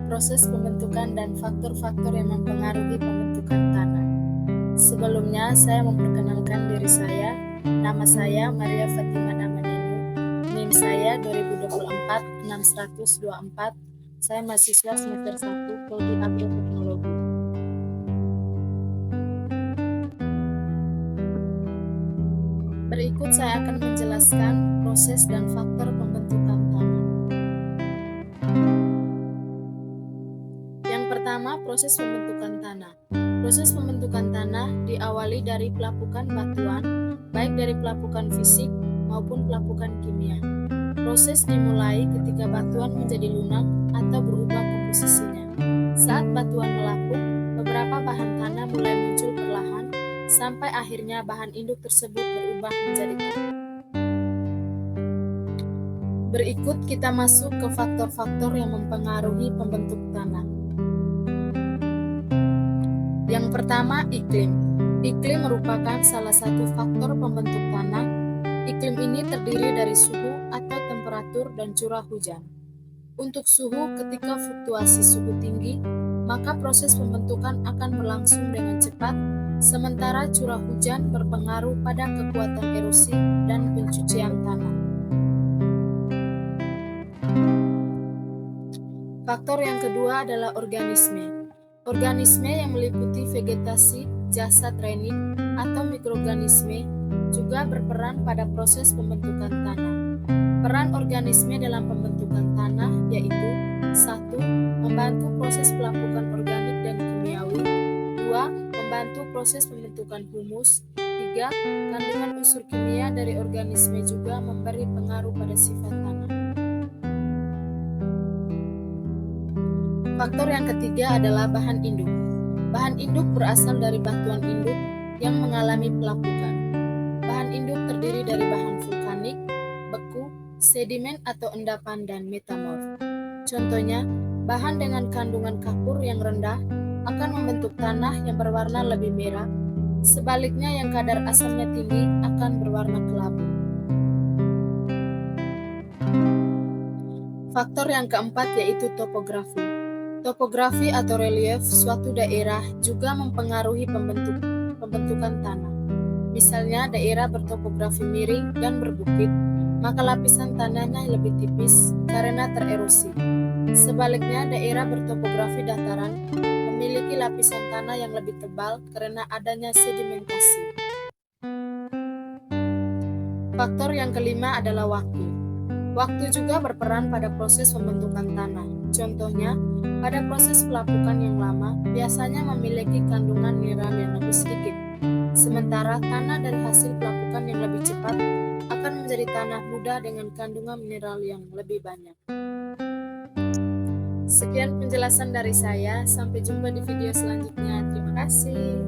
proses pembentukan dan faktor-faktor yang mempengaruhi pembentukan tanah. Sebelumnya, saya memperkenalkan diri saya. Nama saya Maria Fatima Damanenu. NIM saya 2024-6124. Saya mahasiswa semester 1 Prodi Agroteknologi. Berikut saya akan menjelaskan proses dan faktor pembentukan tanah. Yang pertama, proses pembentukan tanah. Proses pembentukan tanah diawali dari pelapukan batuan, baik dari pelapukan fisik maupun pelapukan kimia. Proses dimulai ketika batuan menjadi lunak atau berubah komposisinya. Saat batuan melapuk, beberapa bahan tanah mulai muncul perlahan, sampai akhirnya bahan induk tersebut berubah menjadi tanah. Berikut kita masuk ke faktor-faktor yang mempengaruhi pembentuk tanah. Yang pertama, iklim. Iklim merupakan salah satu faktor pembentuk tanah. Iklim ini terdiri dari suhu atau temperatur dan curah hujan. Untuk suhu, ketika fluktuasi suhu tinggi, maka proses pembentukan akan berlangsung dengan cepat, sementara curah hujan berpengaruh pada kekuatan erosi dan pencucian tanah. Faktor yang kedua adalah organisme. Organisme yang meliputi vegetasi, jasad renik, atau mikroorganisme juga berperan pada proses pembentukan tanah. Peran organisme dalam pembentukan tanah yaitu 1. Membantu proses pelapukan organik dan kimiawi. 2. Membantu proses pembentukan humus. 3. Kandungan unsur kimia dari organisme juga memberi pengaruh pada sifat tanah. Faktor yang ketiga adalah bahan induk. Bahan induk berasal dari batuan induk yang mengalami pelapukan. Bahan induk terdiri dari bahan vulkanik, beku, sedimen atau endapan, dan metamorf. Contohnya, bahan dengan kandungan kapur yang rendah akan membentuk tanah yang berwarna lebih merah, sebaliknya yang kadar asamnya tinggi akan berwarna kelabu. Faktor yang keempat yaitu topografi. Topografi atau relief suatu daerah juga mempengaruhi pembentukan tanah. Misalnya daerah bertopografi miring dan berbukit, maka lapisan tanahnya lebih tipis karena tererosi. Sebaliknya daerah bertopografi dataran memiliki lapisan tanah yang lebih tebal karena adanya sedimentasi. Faktor yang kelima adalah waktu. Waktu juga berperan pada proses pembentukan tanah. Contohnya, pada proses pelapukan yang lama biasanya memiliki kandungan mineral yang lebih sedikit. Sementara tanah dari hasil pelapukan yang lebih cepat akan menjadi tanah muda dengan kandungan mineral yang lebih banyak. Sekian penjelasan dari saya, sampai jumpa di video selanjutnya. Terima kasih.